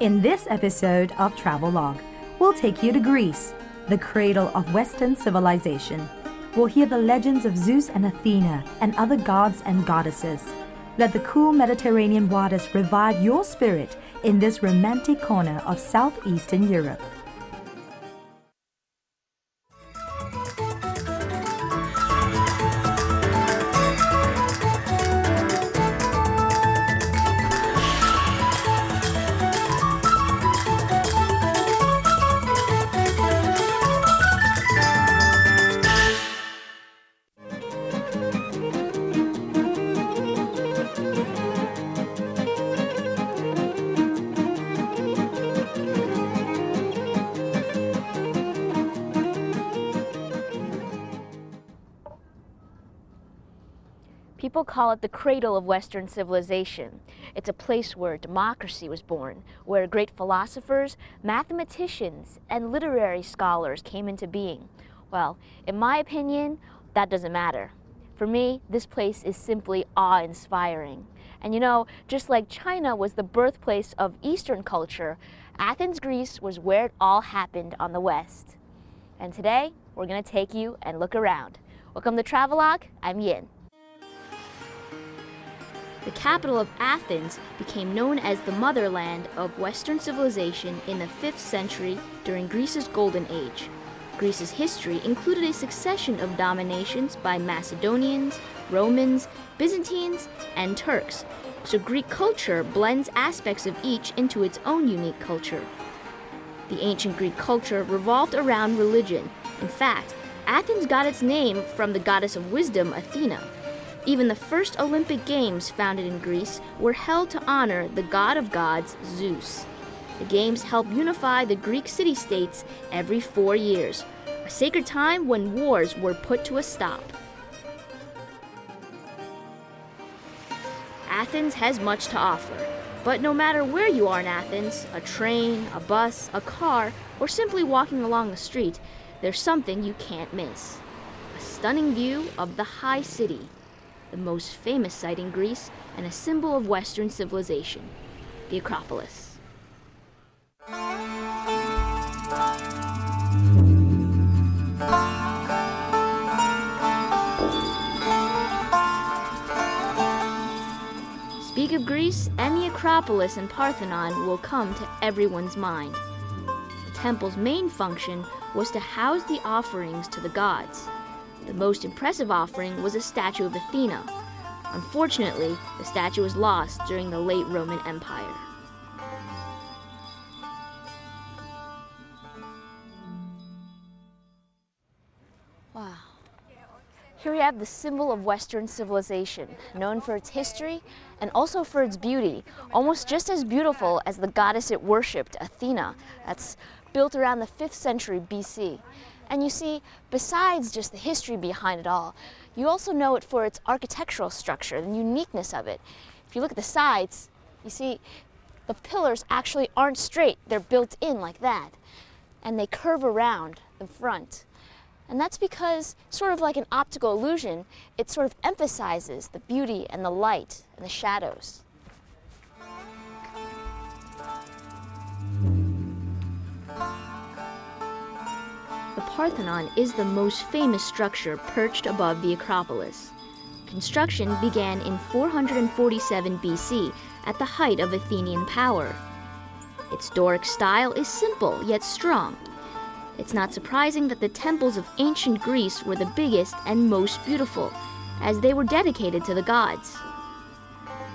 In this episode of Travelogue, we'll take you to Greece, the cradle of Western civilization. We'll hear the legends of Zeus and Athena and other gods and goddesses. Let the cool Mediterranean waters revive your spirit in this romantic corner of southeastern Europe. People call it the cradle of Western civilization. It's a place where democracy was born, where great philosophers, mathematicians, and literary scholars came into being. Well, in my opinion, that doesn't matter. For me, this place is simply awe-inspiring. And you know, just like China was the birthplace of Eastern culture, Athens, Greece was where it all happened on the West. And today, we're going to take you and look around. Welcome to Travelogue, I'm Yin. The capital of Athens became known as the motherland of Western civilization in the 5th century during Greece's Golden Age. Greece's history included a succession of dominations by Macedonians, Romans, Byzantines, and Turks, so Greek culture blends aspects of each into its own unique culture. The ancient Greek culture revolved around religion. In fact, Athens got its name from the goddess of wisdom, Athena. Even the first Olympic Games founded in Greece were held to honor the god of gods, Zeus. The Games help unify the Greek city-states every 4 years, a sacred time when wars were put to a stop. Athens has much to offer, but no matter where you are in Athens, a train, a bus, a car, or simply walking along the street, there's something you can't miss. A stunning view of the High City, the most famous site in Greece and a symbol of Western civilization, the Acropolis. Speak of Greece, and the Acropolis and Parthenon will come to everyone's mind. The temple's main function was to house the offerings to the gods. The most impressive offering was a statue of Athena. Unfortunately, the statue was lost during the late Roman Empire. Wow. Here we have the symbol of Western civilization, known for its history and also for its beauty, almost just as beautiful as the goddess it worshipped, Athena. That's built around the 5th century BC. And you see, besides just the history behind it all, you also know it for its architectural structure, the uniqueness of it. If you look at the sides, you see the pillars actually aren't straight, they're built in like that. And they curve around the front. And that's because, sort of like an optical illusion, it sort of emphasizes the beauty and the light and the shadows. The Parthenon is the most famous structure perched above the Acropolis. Construction began in 447 BC at the height of Athenian power. Its Doric style is simple yet strong. It's not surprising that the temples of ancient Greece were the biggest and most beautiful, as they were dedicated to the gods.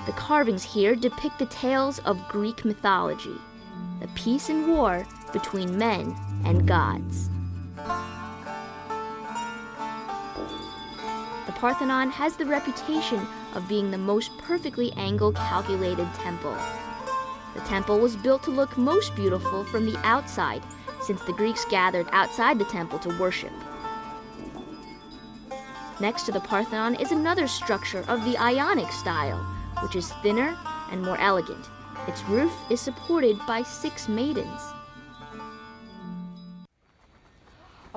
The carvings here depict the tales of Greek mythology, the peace and war between men and gods. The Parthenon has the reputation of being the most perfectly angle-calculated temple. The temple was built to look most beautiful from the outside, since the Greeks gathered outside the temple to worship. Next to the Parthenon is another structure of the Ionic style, which is thinner and more elegant. Its roof is supported by 6 maidens.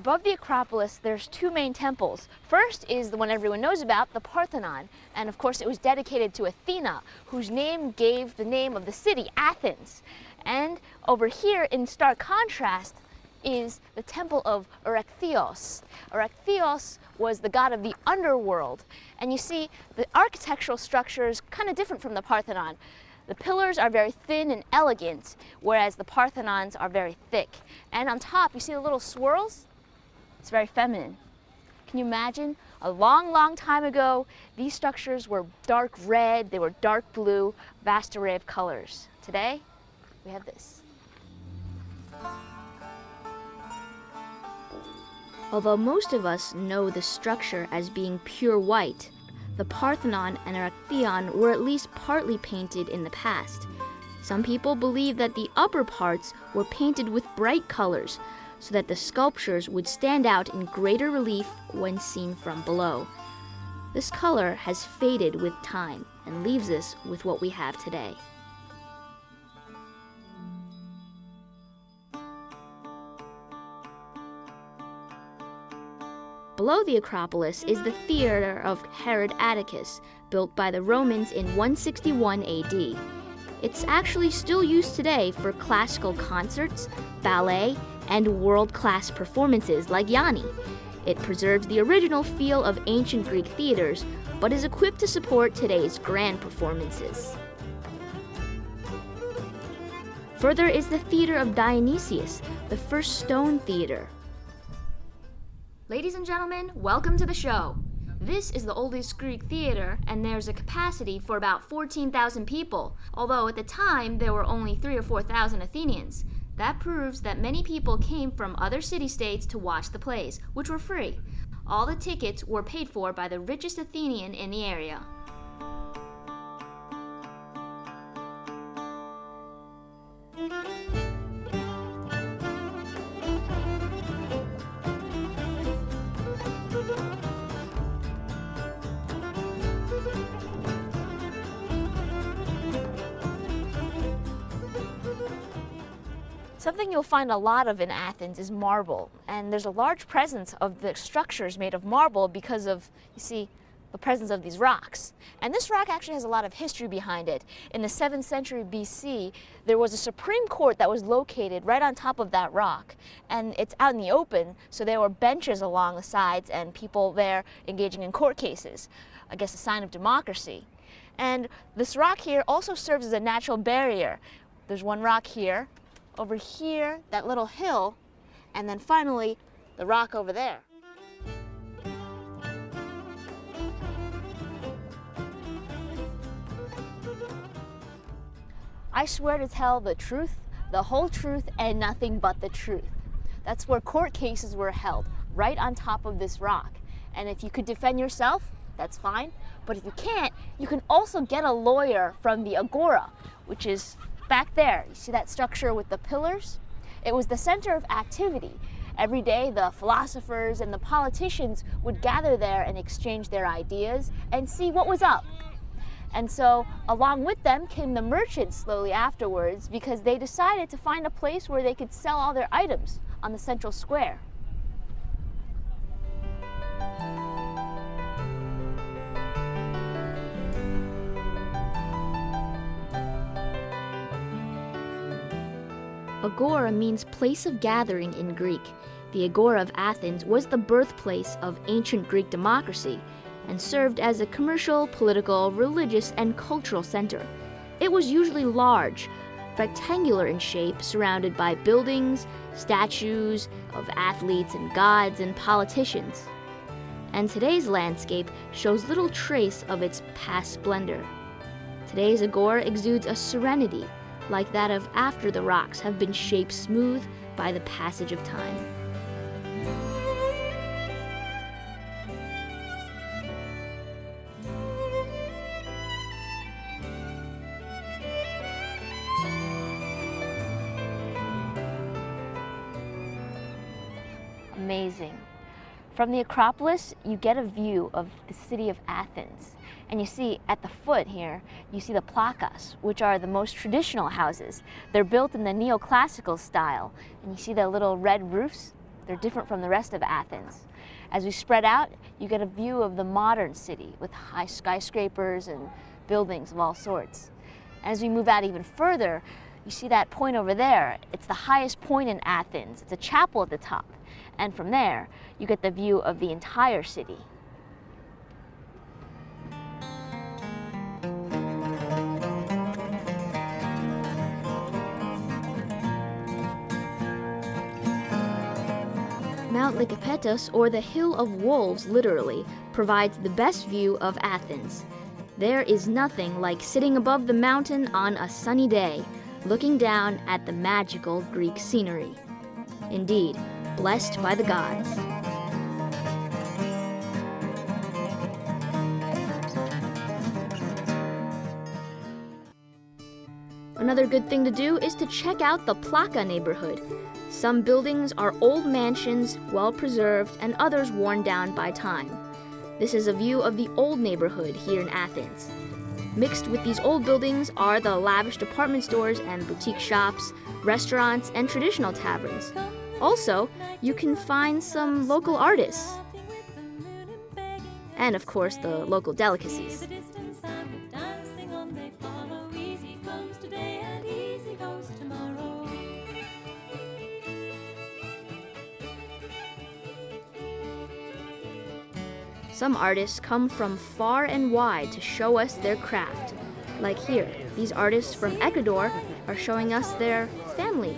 Above the Acropolis, there's two main temples. First is the one everyone knows about, the Parthenon, and of course it was dedicated to Athena, whose name gave the name of the city, Athens. And over here, in stark contrast, is the temple of Erechtheos. Erechtheos was the god of the underworld. And you see, the architectural structure is kind of different from the Parthenon. The pillars are very thin and elegant, whereas the Parthenons are very thick. And on top, you see the little swirls? It's very feminine. Can you imagine? A long, long time ago, these structures were dark red, they were dark blue, vast array of colors. Today, we have this. Although most of us know the structure as being pure white, the Parthenon and Erechtheion were at least partly painted in the past. Some people believe that the upper parts were painted with bright colors so that the sculptures would stand out in greater relief when seen from below. This color has faded with time and leaves us with what we have today. Below the Acropolis is the theater of Herod Atticus, built by the Romans in 161 AD. It's actually still used today for classical concerts, ballet, and world-class performances like Yanni. It preserves the original feel of ancient Greek theaters, but is equipped to support today's grand performances. Further is the Theater of Dionysius, the first stone theater. Ladies and gentlemen, welcome to the show. This is the oldest Greek theater, and there's a capacity for about 14,000 people, although at the time there were only 3,000 or 4,000 Athenians. That proves that many people came from other city-states to watch the plays, which were free. All the tickets were paid for by the richest Athenian in the area. Something you'll find a lot of in Athens is marble, and there's a large presence of the structures made of marble because of, you see, the presence of these rocks. And this rock actually has a lot of history behind it. In the 7th century BC, there was a Supreme Court that was located right on top of that rock, and it's out in the open, so there were benches along the sides and people there engaging in court cases. I guess a sign of democracy. And this rock here also serves as a natural barrier. There's one rock here, over here, that little hill, and then finally, the rock over there. I swear to tell the truth, the whole truth, and nothing but the truth. That's where court cases were held, right on top of this rock. And if you could defend yourself, that's fine. But if you can't, you can also get a lawyer from the Agora, which is back there. You see that structure with the pillars? It was the center of activity. Every day, the philosophers and the politicians would gather there and exchange their ideas and see what was up. And so, along with them came the merchants slowly afterwards, because they decided to find a place where they could sell all their items on the central square. Agora means place of gathering in Greek. The Agora of Athens was the birthplace of ancient Greek democracy and served as a commercial, political, religious, and cultural center. It was usually large, rectangular in shape, surrounded by buildings, statues of athletes and gods and politicians. And today's landscape shows little trace of its past splendor. Today's Agora exudes a serenity, like that of after the rocks have been shaped smooth by the passage of time. Amazing. From the Acropolis, you get a view of the city of Athens. And you see at the foot here, you see the plakas, which are the most traditional houses. They're built in the neoclassical style. And you see the little red roofs? They're different from the rest of Athens. As we spread out, you get a view of the modern city with high skyscrapers and buildings of all sorts. As we move out even further, you see that point over there. It's the highest point in Athens. It's a chapel at the top. And from there, you get the view of the entire city. Mount Lycopettos, or the Hill of Wolves literally, provides the best view of Athens. There is nothing like sitting above the mountain on a sunny day, looking down at the magical Greek scenery. Indeed, blessed by the gods. Another good thing to do is to check out the Plaka neighborhood. Some buildings are old mansions, well preserved, and others worn down by time. This is a view of the old neighborhood here in Athens. Mixed with these old buildings are the lavish department stores and boutique shops, restaurants, and traditional taverns. Also, you can find some local artists. And of course, the local delicacies. Some artists come from far and wide to show us their craft. Like here, these artists from Ecuador are showing us their family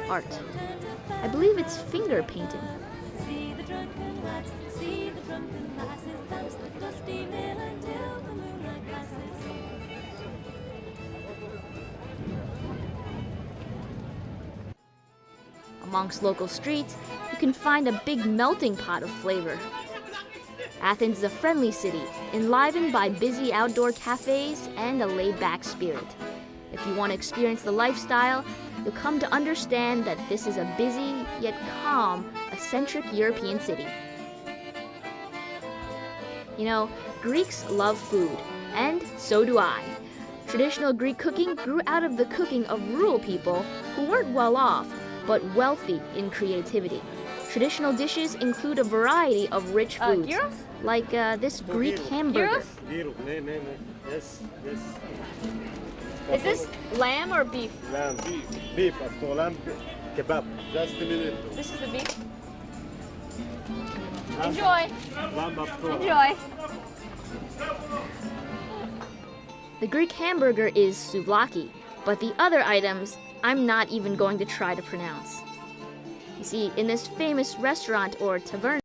art. I believe it's finger painting. Amongst local streets, you can find a big melting pot of flavor. Athens is a friendly city, enlivened by busy outdoor cafes and a laid-back spirit. If you want to experience the lifestyle, you'll come to understand that this is a busy, yet calm, eccentric European city. You know, Greeks love food, and so do I. Traditional Greek cooking grew out of the cooking of rural people who weren't well off, but wealthy in creativity. Traditional dishes include a variety of rich foods, like this Greek hamburger. Yes. Is this lamb or beef? Lamb, beef, lamb kebab. Just a minute. This is the beef. Enjoy. Lamb Enjoy. The Greek hamburger is souvlaki, but the other items I'm not even going to try to pronounce. You see, in this famous restaurant or tavern,